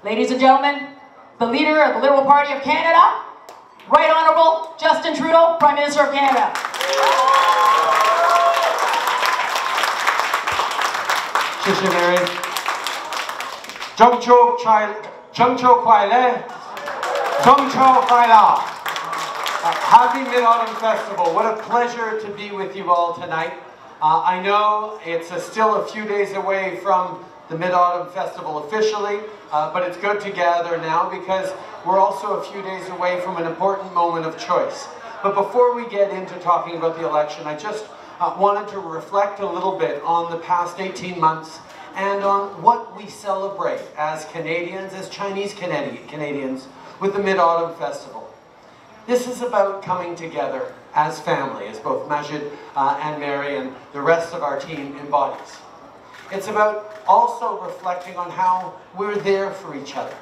Ladies and gentlemen, the leader of the Liberal Party of Canada, Right Honourable Justin Trudeau, Prime Minister of Canada. Happy Mid-Autumn Festival. What a pleasure to be with you all tonight. I know it's still a few days away from the Mid-Autumn Festival officially, but it's good to gather now because we're also a few days away from an important moment of choice. But before we get into talking about the election, I just wanted to reflect a little bit on the past 18 months and on what we celebrate as Canadians, as Chinese Canadians, with the Mid-Autumn Festival. This is about coming together as family, as both Majid and Mary and the rest of our team embodies. It's about also reflecting on how we're there for each other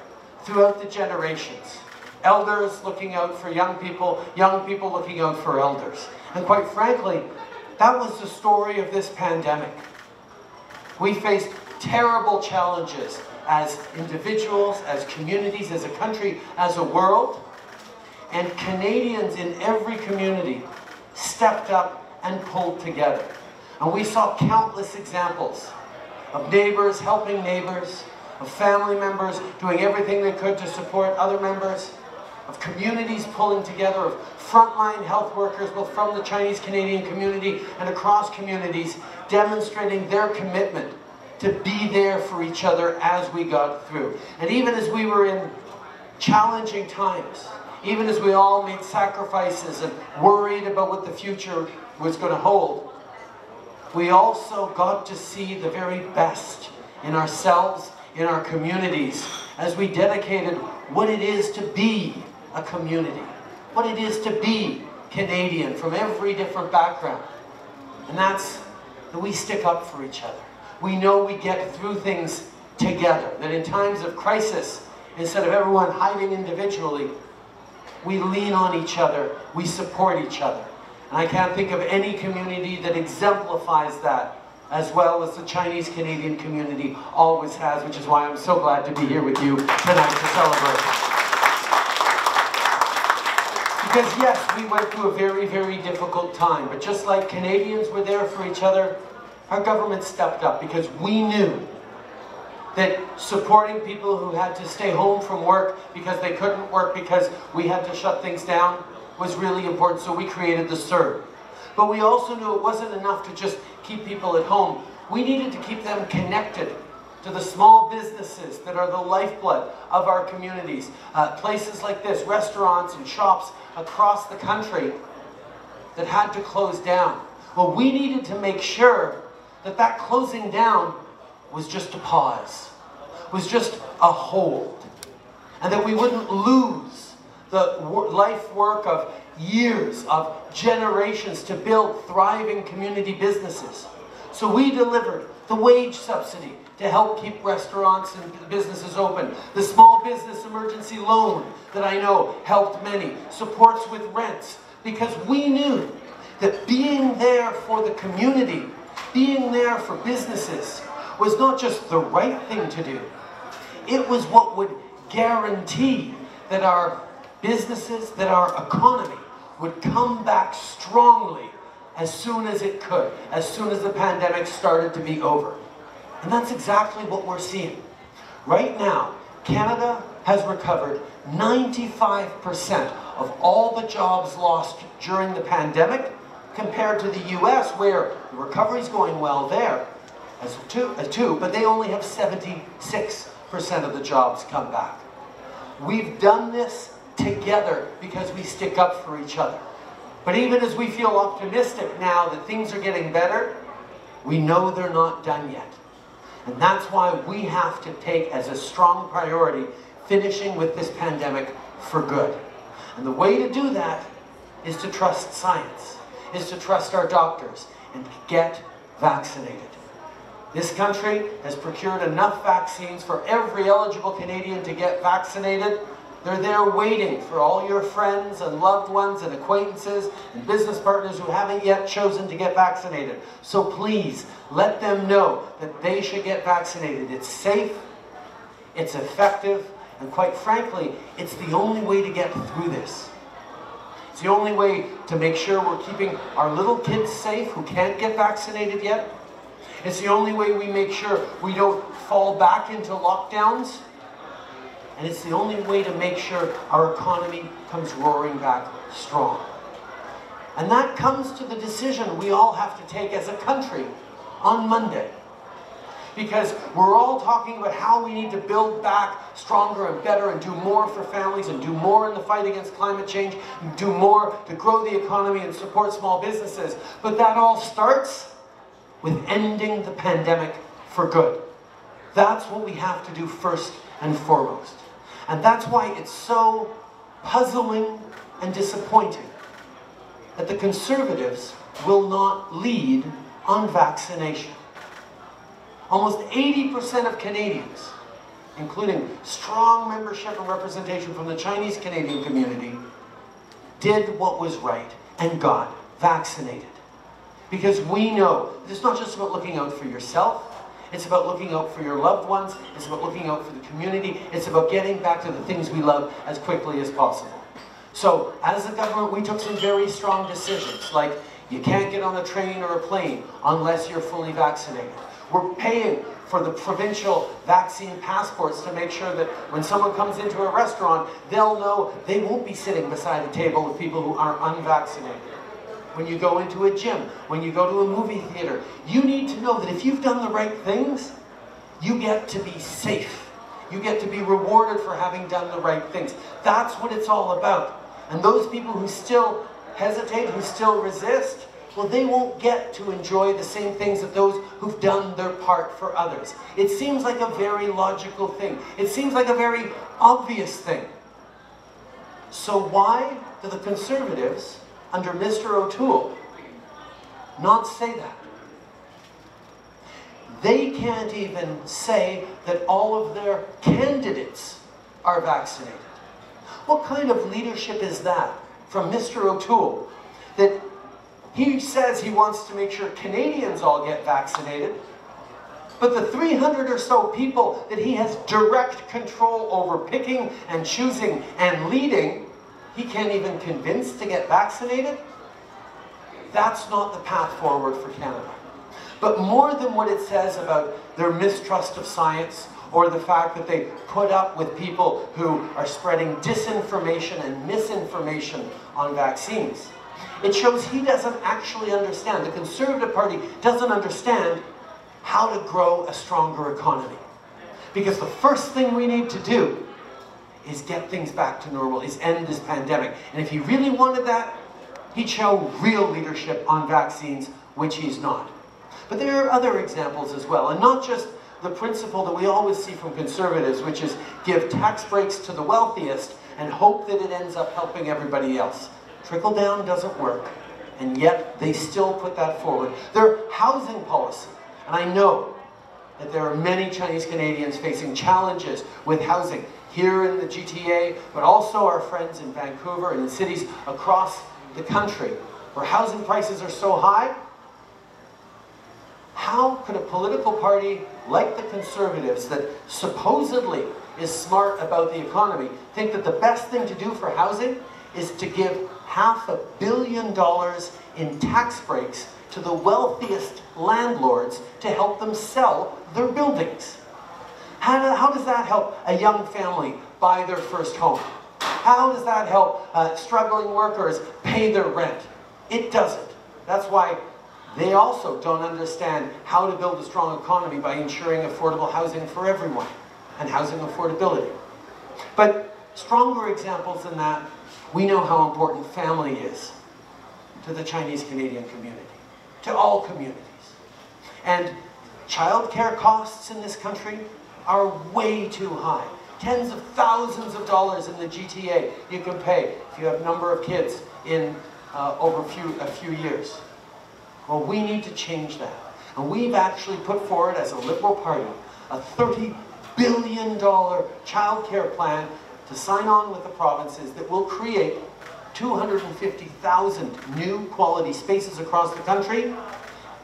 throughout the generations. Elders looking out for young people looking out for elders. And quite frankly, that was the story of this pandemic. We faced terrible challenges as individuals, as communities, as a country, as a world. And Canadians in every community stepped up and pulled together. And we saw countless examples of neighbors helping neighbors, of family members doing everything they could to support other members, of communities pulling together, of frontline health workers, both from the Chinese Canadian community and across communities, demonstrating their commitment to be there for each other as we got through. And even as we were in challenging times, even as we all made sacrifices and worried about what the future was going to hold, we also got to see the very best in ourselves, in our communities, as we dedicated what it is to be a community, what it is to be Canadian from every different background. And that's that we stick up for each other. We know we get through things together, that in times of crisis, instead of everyone hiding individually, we lean on each other, we support each other. And I can't think of any community that exemplifies that as well as the Chinese Canadian community always has, which is why I'm so glad to be here with you tonight to celebrate. Because yes, we went through a very, very difficult time, but just like Canadians were there for each other, our government stepped up because we knew that supporting people who had to stay home from work because they couldn't work because we had to shut things down was really important, so we created the CERB. But we also knew it wasn't enough to just keep people at home. We needed to keep them connected to the small businesses that are the lifeblood of our communities. Places like this, restaurants and shops across the country that had to close down. Well, we needed to make sure that that closing down was just a pause, was just a hold, and that we wouldn't lose the life work of years, of generations to build thriving community businesses. So we delivered the wage subsidy to help keep restaurants and businesses open, the small business emergency loan that I know helped many, supports with rents, because we knew that being there for the community, being there for businesses, was not just the right thing to do. It was what would guarantee that our businesses, that our economy would come back strongly as soon as it could, as soon as the pandemic started to be over. And that's exactly what we're seeing. Right now, Canada has recovered 95% of all the jobs lost during the pandemic, compared to the US, where the recovery's going well there, as two, but they only have 76% of the jobs come back. We've done this together because we stick up for each other. But even as we feel optimistic now that things are getting better, we know they're not done yet. And that's why we have to take as a strong priority finishing with this pandemic for good. And the way to do that is to trust science, is to trust our doctors, and to get vaccinated. This country has procured enough vaccines for every eligible Canadian to get vaccinated. They're there waiting for all your friends and loved ones and acquaintances and business partners who haven't yet chosen to get vaccinated. So please, let them know that they should get vaccinated. It's safe, it's effective, and quite frankly, it's the only way to get through this. It's the only way to make sure we're keeping our little kids safe who can't get vaccinated yet. It's the only way we make sure we don't fall back into lockdowns. And it's the only way to make sure our economy comes roaring back strong. And that comes to the decision we all have to take as a country on Monday. Because we're all talking about how we need to build back stronger and better and do more for families and do more in the fight against climate change and do more to grow the economy and support small businesses. But that all starts with ending the pandemic for good. That's what we have to do first and foremost. And that's why it's so puzzling and disappointing that the Conservatives will not lead on vaccination. Almost 80% of Canadians, including strong membership and representation from the Chinese Canadian community, did what was right and got vaccinated. Because we know that it's not just about looking out for yourself, it's about looking out for your loved ones, it's about looking out for the community, it's about getting back to the things we love as quickly as possible. So, as a government, we took some very strong decisions, like you can't get on a train or a plane unless you're fully vaccinated. We're paying for the provincial vaccine passports to make sure that when someone comes into a restaurant, they'll know they won't be sitting beside a table with people who are unvaccinated. When you go into a gym, when you go to a movie theater, you need to know that if you've done the right things, you get to be safe. You get to be rewarded for having done the right things. That's what it's all about. And those people who still hesitate, who still resist, well, they won't get to enjoy the same things that those who've done their part for others. It seems like a very logical thing. It seems like a very obvious thing. So why do the Conservatives, under Mr. O'Toole, not say that? They can't even say that all of their candidates are vaccinated. What kind of leadership is that from Mr. O'Toole, that he says he wants to make sure Canadians all get vaccinated, but the 300 or so people that he has direct control over picking and choosing and leading, he can't even convince to get vaccinated? That's not the path forward for Canada. But more than what it says about their mistrust of science, or the fact that they put up with people who are spreading disinformation and misinformation on vaccines, it shows he doesn't actually understand, the Conservative Party doesn't understand how to grow a stronger economy. Because the first thing we need to do is get things back to normal, is end this pandemic. And if he really wanted that, he'd show real leadership on vaccines, which he's not. But there are other examples as well, and not just the principle that we always see from Conservatives, which is give tax breaks to the wealthiest and hope that it ends up helping everybody else. Trickle down doesn't work, and yet they still put that forward. Their housing policy, and I know that there are many Chinese Canadians facing challenges with housing here in the GTA, but also our friends in Vancouver and in cities across the country where housing prices are so high. How could a political party like the Conservatives, that supposedly is smart about the economy, think that the best thing to do for housing is to give $500 million in tax breaks to the wealthiest landlords to help them sell their buildings? How does that help a young family buy their first home? How does that help struggling workers pay their rent? It doesn't. That's why they also don't understand how to build a strong economy by ensuring affordable housing for everyone and housing affordability. But stronger examples than that, we know how important family is to the Chinese Canadian community, to all communities. And childcare costs in this country are way too high. Tens of thousands of dollars in the GTA you can pay if you have a number of kids in over a few years. Well, we need to change that. And we've actually put forward, as a Liberal Party, a $30 billion childcare plan to sign on with the provinces that will create 250,000 new quality spaces across the country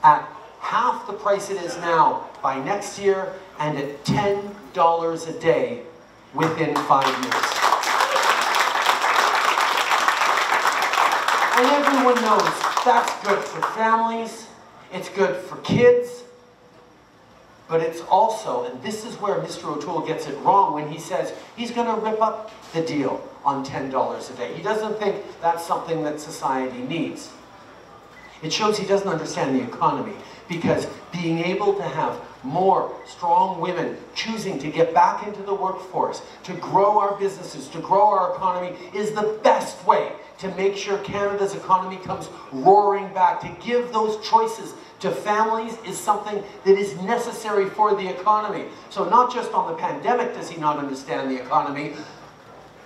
at half the price it is now by next year, and at $10 a day within 5 years. And everyone knows that's good for families, it's good for kids, but it's also, and this is where Mr. O'Toole gets it wrong when he says he's going to rip up the deal on $10 a day. He doesn't think that's something that society needs. It shows he doesn't understand the economy, because being able to have more strong women choosing to get back into the workforce, to grow our businesses, to grow our economy, is the best way to make sure Canada's economy comes roaring back. To give those choices to families is something that is necessary for the economy. So not just on the pandemic does he not understand the economy,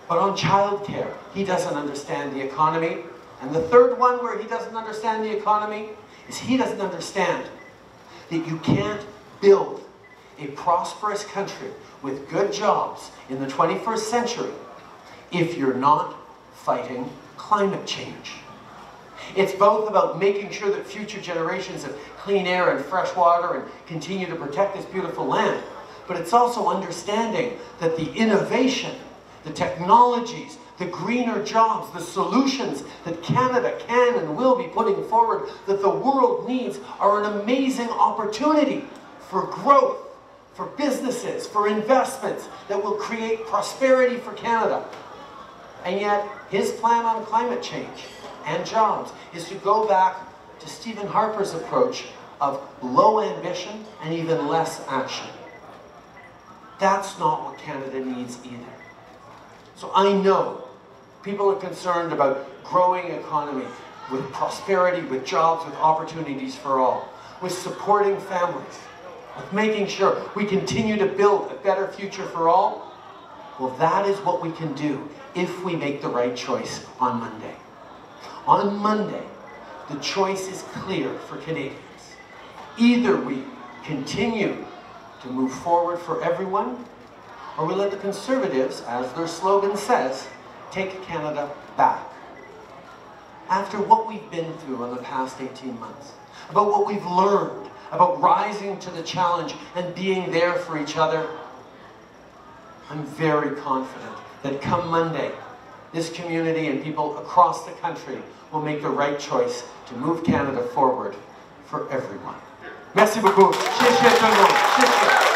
but on childcare, he doesn't understand the economy. And the third one where he doesn't understand the economy is he doesn't understand that you can't build a prosperous country with good jobs in the 21st century if you're not fighting climate change. It's both about making sure that future generations have clean air and fresh water and continue to protect this beautiful land, but it's also understanding that the innovation, the technologies, the greener jobs, the solutions that Canada can and will be putting forward that the world needs are an amazing opportunity for growth, for businesses, for investments that will create prosperity for Canada. And yet, his plan on climate change and jobs is to go back to Stephen Harper's approach of low ambition and even less action. That's not what Canada needs either. So I know people are concerned about growing economy, with prosperity, with jobs, with opportunities for all, with supporting families, with making sure we continue to build a better future for all. Well, that is what we can do if we make the right choice on Monday. On Monday, the choice is clear for Canadians. Either we continue to move forward for everyone, or we let the Conservatives, as their slogan says, take Canada back. After what we've been through in the past 18 months, about what we've learned, about rising to the challenge and being there for each other, I'm very confident that come Monday, this community and people across the country will make the right choice to move Canada forward for everyone. Merci beaucoup. Xie xie 尊重，谢谢。